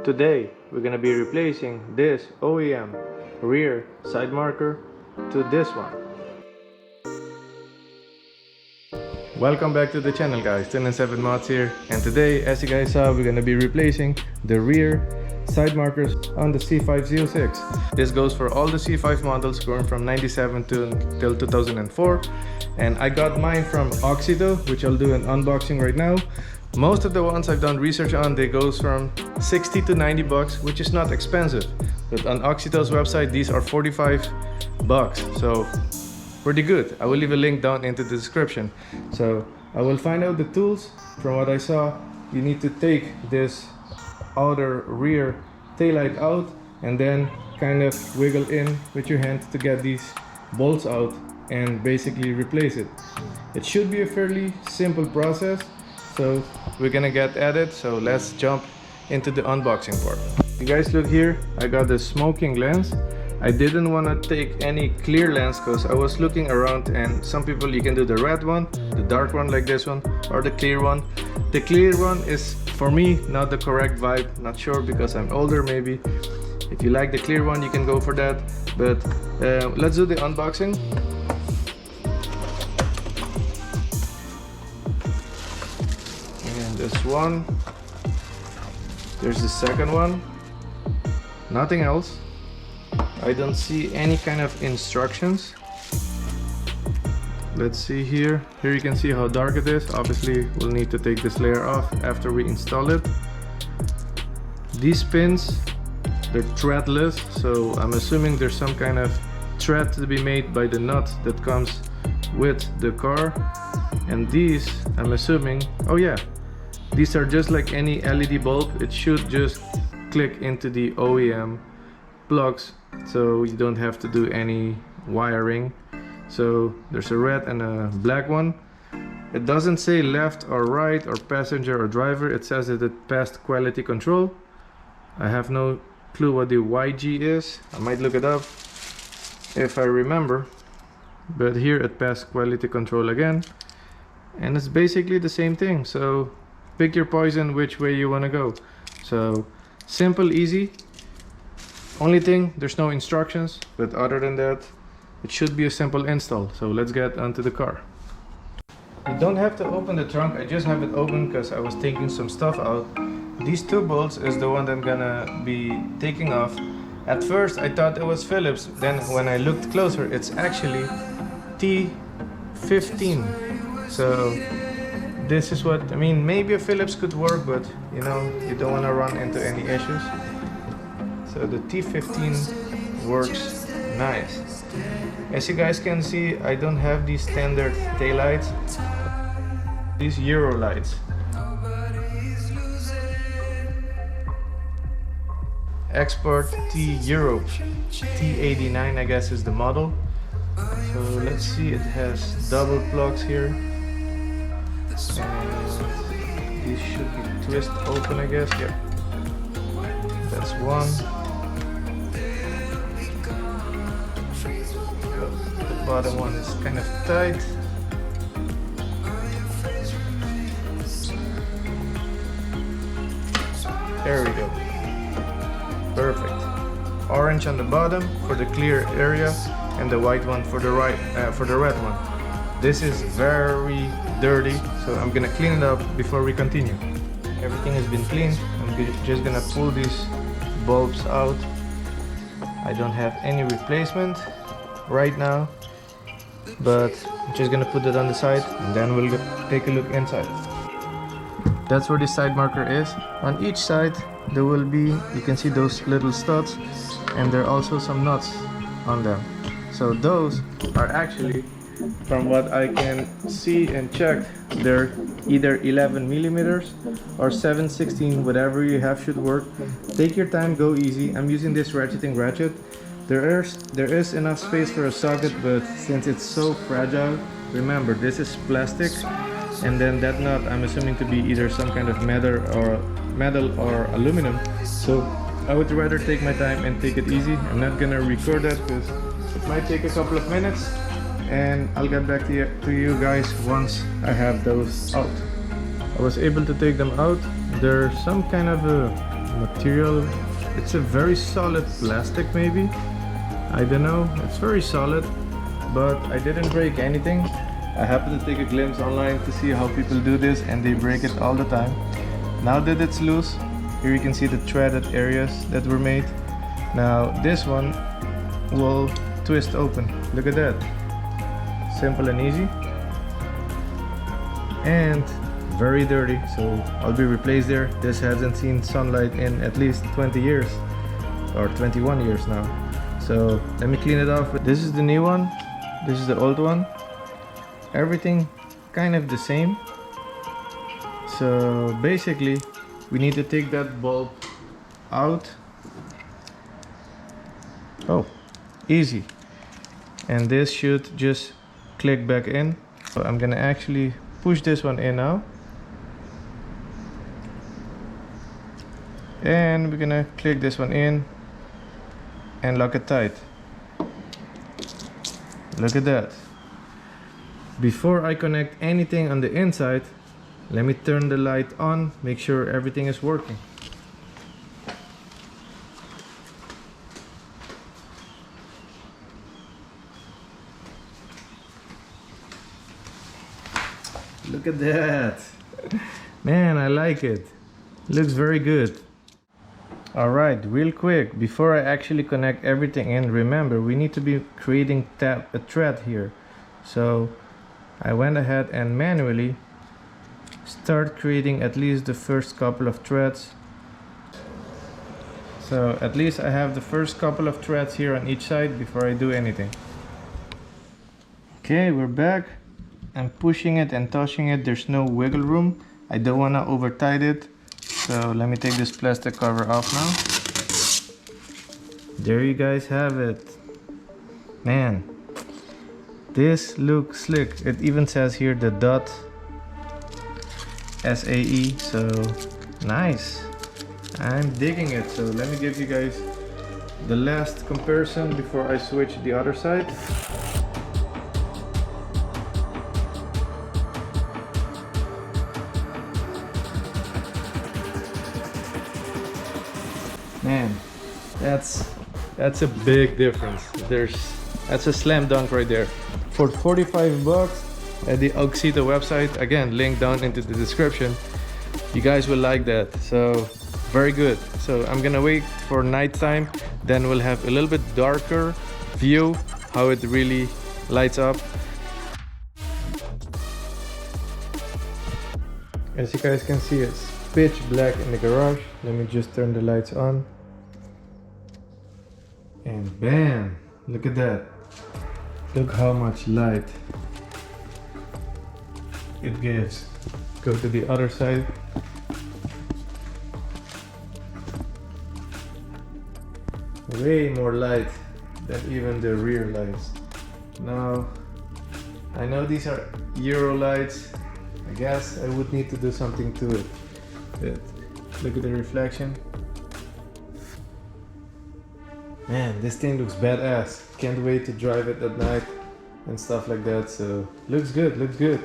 Today we're gonna be replacing this OEM rear side marker to this one. Welcome back to the channel, guys. 10 and 7 Mods here, and today, as you guys saw, we're gonna be replacing the rear side markers on the C506. This goes for all the C5 models going from 97 till 2004, and I got mine from Auxito, which I'll do an unboxing right now. Most of the ones I've done research on, they goes from 60 to 90 bucks, which is not expensive. But on Auxito's website, these are 45 bucks, so pretty good. I will leave a link down into the description. So I will find out the tools. From what I saw, you need to take this outer rear taillight out and then kind of wiggle in with your hand to get these bolts out and basically replace it. It should be a fairly simple process, so we're gonna get at it. So let's jump into the unboxing part. You guys look here, I got the smoking lens. I didn't want to take any clear lens because I was looking around, and some people, you can do the red one, the dark one like this one, or the clear one. The clear one is for me not the correct vibe, not sure because I'm older maybe. If you like the clear one, you can go for that, but let's do the unboxing. And this one, there's the second one, nothing else. I don't see any kind of instructions. Let's see here. Here you can see how dark it is. Obviously we'll need to take this layer off after we install it. These pins, they're threadless, so I'm assuming there's some kind of thread to be made by the nut that comes with the car. And these, I'm assuming, oh yeah, these are just like any LED bulb. It should just click into the OEM plugs, so you don't have to do any wiring. So there's a red and a black one. It doesn't say left or right or passenger or driver. It says that it passed quality control. I have no clue what the YG is. I might look it up if I remember, but here it passed quality control again, and it's basically the same thing. So pick your poison which way you want to go. So simple, easy. Only thing, there's no instructions, but other than that, it should be a simple install. So let's get onto the car. You don't have to open the trunk. I just have it open because I was taking some stuff out. These two bolts is the one that I'm gonna be taking off. At first I thought it was Phillips, then when I looked closer, it's actually T15. So this is what I mean. Maybe a Phillips could work, but you know, you don't want to run into any issues. So the T15 works nice. As you guys can see, I don't have these standard taillights. These Euro lights. Export T Europe. T89 I guess is the model. So let's see, it has double plugs here. And these should be twist open, I guess. Yeah. That's one. The bottom one is kind of tight. There we go. Perfect. Orange on the bottom for the clear area, and the white one for the red one. This is very dirty, so I'm gonna clean it up before we continue. Everything has been cleaned. I'm just gonna pull these bulbs out. I don't have any replacement right now, but I'm just gonna put it on the side and then we'll take a look inside. That's where the side marker is. On each side there will be, you can see those little studs, and there are also some nuts on them. So those are actually, from what I can see and check, they're either 11 millimeters or 7/16, whatever you have should work. Take your time, go easy. I'm using this ratcheting ratchet. There is enough space for a socket, but since it's so fragile, remember this is plastic, and then that nut I'm assuming to be either some kind of metal or aluminum. So I would rather take my time and take it easy. I'm not gonna record that because it might take a couple of minutes, and I'll get back to you guys once I have those out. I was able to take them out. There's some kind of a material. It's a very solid plastic, maybe, I don't know. It's very solid, but I didn't break anything. I happened to take a glimpse online to see how people do this, and they break it all the time. Now that it's loose, here you can see the threaded areas that were made. Now this one will twist open. Look at that. Simple and easy. And very dirty, so I'll be replaced there. This hasn't seen sunlight in at least 20 years or 21 years now. So let me clean it off. This is the new one, this is the old one. Everything kind of the same. So basically we need to take that bulb out. Oh, easy. And this should just click back in. So I'm gonna actually push this one in now. And we're gonna click this one in and lock it tight. Look at that. Before I connect anything on the inside, let me turn the light on, make sure everything is working. Look at that. Man, I like it. Looks very good. Alright, real quick, before I actually connect everything in, remember we need to be creating a thread here. So I went ahead and manually start creating at least the first couple of threads. So at least I have the first couple of threads here on each side before I do anything. Okay, we're back. I'm pushing it and touching it. There's no wiggle room. I don't want to over tight it. So let me take this plastic cover off now. There you guys have it. Man, this looks slick. It even says here the dot SAE, so nice. I'm digging it. So let me give you guys the last comparison before I switch the other side. Man, that's a big difference. That's a slam dunk right there. For 45 bucks at the Auxito website, again, link down into the description, you guys will like that. So very good. So I'm gonna wait for nighttime, then we'll have a little bit darker view how it really lights up. As you guys can see, it's pitch black in the garage. Let me just turn the lights on. And bam! Look at that. Look how much light it gives. Go to the other side. Way more light than even the rear lights. Now, I know these are Euro lights. I guess I would need to do something to it. But look at the reflection. Man, this thing looks badass. Can't wait to drive it at night and stuff like that. So looks good, looks good.